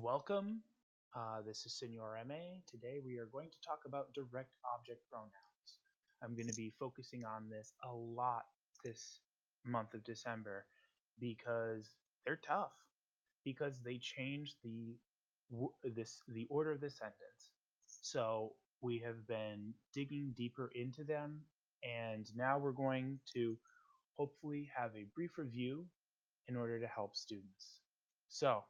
Welcome. This is Senor MA. Today we are going to talk about direct object pronouns. I'm going to be focusing on this a lot this month of December because they're tough because they change the order of the sentence. So we have been digging deeper into them, and now we're going to hopefully have a brief review in order to help students. So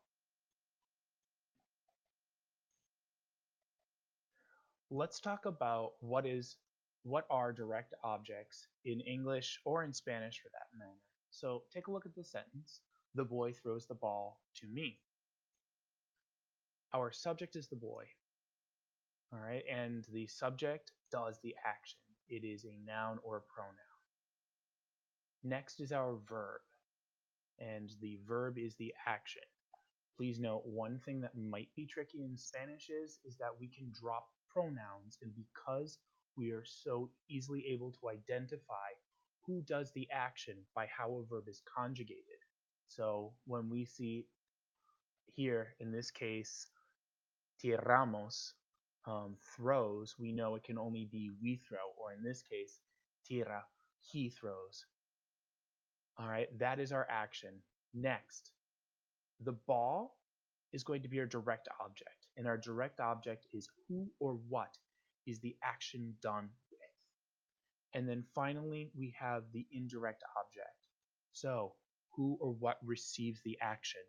let's talk about what are direct objects in English or in Spanish for that matter. So take a look at the sentence. The boy throws the ball to me. Our subject is the boy. All right, and the subject does the action. It is a noun or a pronoun. Next is our verb, and the verb is the action. Please note one thing that might be tricky in Spanish is that we can drop pronouns, and because we are so easily able to identify who does the action by how a verb is conjugated. So when we see here in this case tiramos, throws, we know it can only be we throw, or in this case tira, he throws. All right, that is our action. Next, the ball is going to be our direct object, and our direct object is who or what is the action done with. And then finally, we have the indirect object. So, who or what receives the action.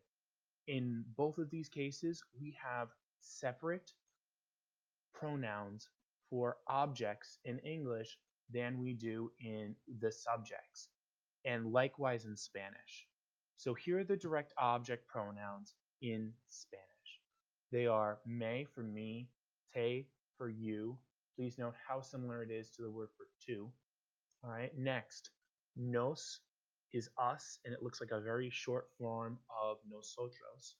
In both of these cases, we have separate pronouns for objects in English than we do in the subjects, and likewise in Spanish. So here are the direct object pronouns in Spanish. They are me for me, te for you. Please note how similar it is to the word for two. All right, next, nos is us, and it looks like a very short form of nosotros.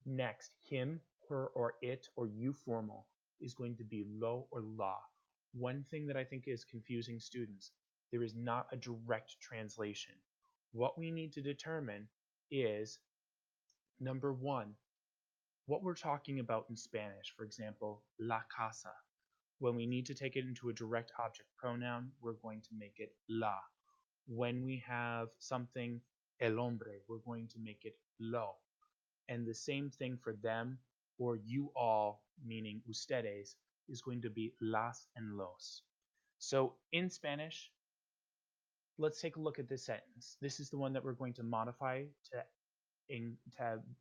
Next, him, her, or it, or you formal is going to be lo or la. One thing that I think is confusing students, there is not a direct translation. What we need to determine is, number one, what we're talking about in Spanish. For example, la casa. When we need to take it into a direct object pronoun, we're going to make it la. When we have something el hombre, we're going to make it lo. And the same thing for them or you all, meaning ustedes, is going to be las and los. So in Spanish, let's take a look at this sentence. This is the one that we're going to modify to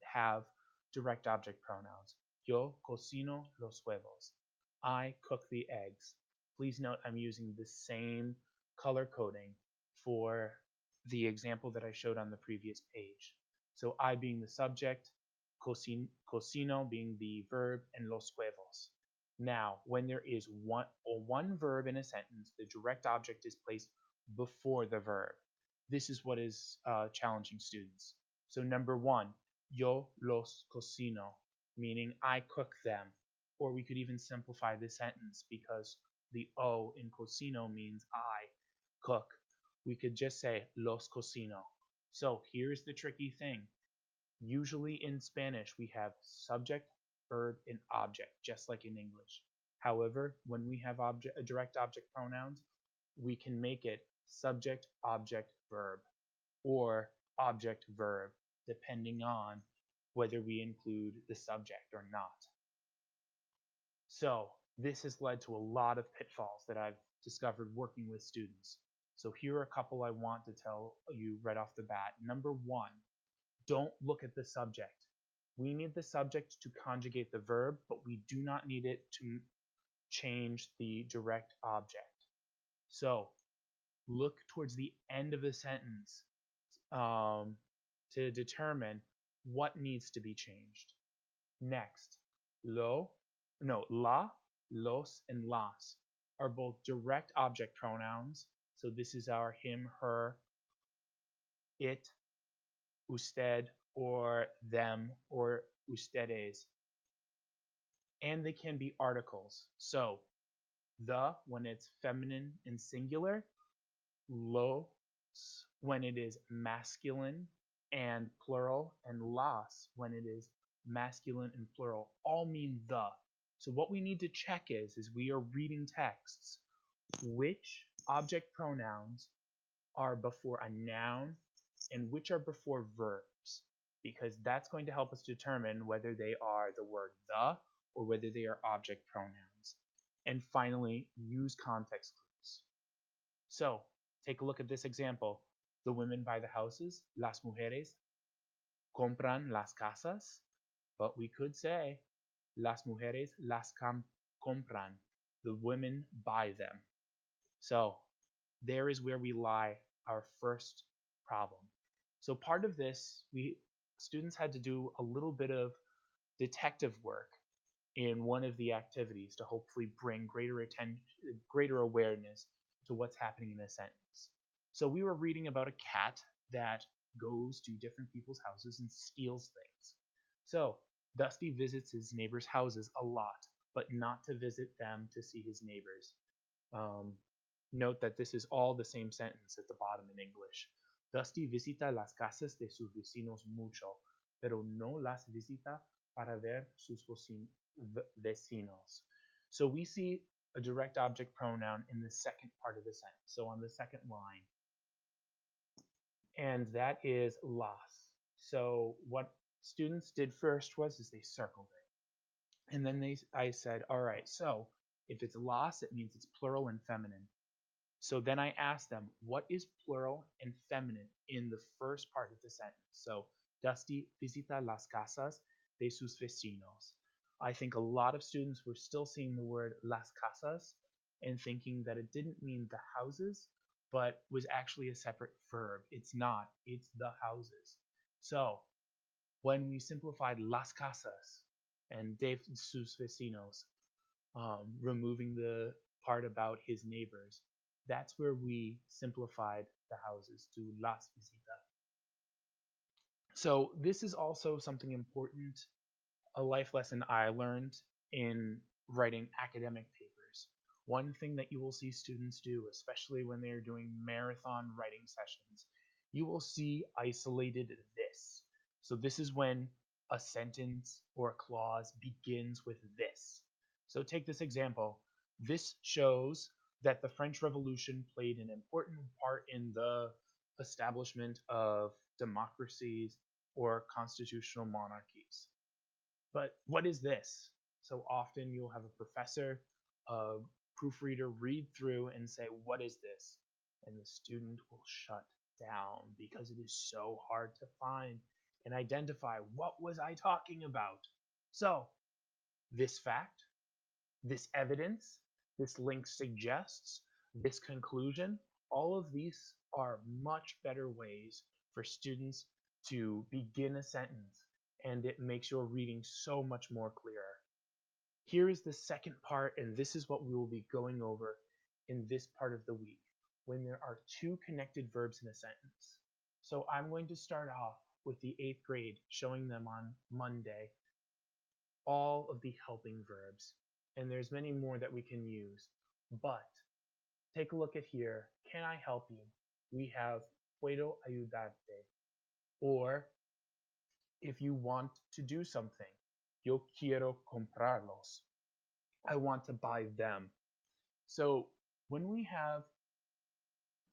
have direct object pronouns. Yo cocino los huevos. I cook the eggs. Please note I'm using the same color coding for the example that I showed on the previous page. So I being the subject, cocino being the verb, and los huevos. Now, when there is one verb in a sentence, the direct object is placed before the verb. This is what is challenging students. So number one, yo los cocino, meaning I cook them. Or we could even simplify the sentence because the O in cocino means I cook. We could just say los cocino. So here's the tricky thing. Usually in Spanish, we have subject, verb, and object, just like in English. However, when we have direct object pronouns, we can make it subject, object, verb, or object, verb, depending on whether we include the subject or not. So this has led to a lot of pitfalls that I've discovered working with students. So here are a couple I want to tell you right off the bat. Number one, don't look at the subject. We need the subject to conjugate the verb, but we do not need it to change the direct object. So look towards the end of the sentence to determine what needs to be changed. Next, la, los, and las are both direct object pronouns. So this is our him, her, it, usted, or them, or ustedes. And they can be articles. So the when it's feminine and singular, los when it is masculine and plural, and las when it is masculine, and plural all mean the. So what we need to check is we are reading texts, which object pronouns are before a noun and which are before verbs, because that's going to help us determine whether they are the word the or whether they are object pronouns. And finally, use context clues. So take a look at this example. The women buy the houses, las mujeres compran las casas, but we could say las mujeres las compran. The women buy them. So there is where we lie our first problem. So part of this, students had to do a little bit of detective work in one of the activities to hopefully bring greater awareness to what's happening in a sentence. So we were reading about a cat that goes to different people's houses and steals things. So Dusty visits his neighbors' houses a lot, but not to visit them to see his neighbors. Um, Note that this is all the same sentence at the bottom in English. Dusty visita las casas de sus vecinos mucho, pero no las visita para ver sus vecinos. So we see a direct object pronoun in the second part of the sentence, so on the second line. And that is las. So what students did first was they circled it. And then I said, all right, so if it's las, it means it's plural and feminine. So then I asked them, what is plural and feminine in the first part of the sentence? So, Dusty visita las casas de sus vecinos. I think a lot of students were still seeing the word las casas and thinking that it didn't mean the houses, but was actually a separate verb. It's not, it's the houses. So, when we simplified las casas and de sus vecinos, removing the part about his neighbors, that's where we simplified the houses to las visitas. So this is also something important, a life lesson I learned in writing academic papers. One thing that you will see students do, especially when they're doing marathon writing sessions, you will see isolated this. So this is when a sentence or a clause begins with this. So take this example. This shows that the French Revolution played an important part in the establishment of democracies or constitutional monarchies. But what is this? So often you'll have a professor, a proofreader read through and say, what is this? And the student will shut down because it is so hard to find and identify what was I talking about. So this fact, this evidence, this link suggests, this conclusion, all of these are much better ways for students to begin a sentence, and it makes your reading so much more clearer. Here is the second part, and this is what we will be going over in this part of the week, when there are two connected verbs in a sentence. So I'm going to start off with the 8th grade, showing them on Monday all of the helping verbs. And there's many more that we can use. But take a look at here. Can I help you? We have puedo ayudarte. Or if you want to do something, yo quiero comprarlos. I want to buy them. So when we have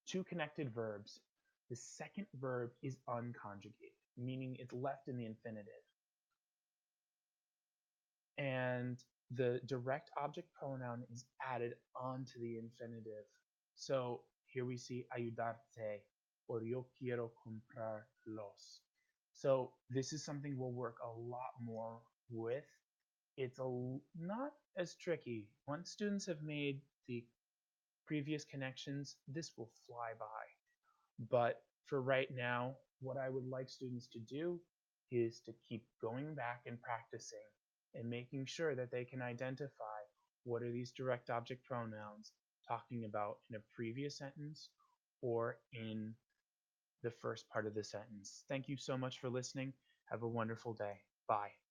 two connected verbs, the second verb is unconjugated, meaning it's left in the infinitive. And the direct object pronoun is added onto the infinitive. So here we see ayudarte or yo quiero comprarlos. So this is something we'll work a lot more with. It's not as tricky. Once students have made the previous connections, this will fly by. But for right now, what I would like students to do is to keep going back and practicing and making sure that they can identify what are these direct object pronouns talking about in a previous sentence or in the first part of the sentence. Thank you so much for listening. Have a wonderful day. Bye.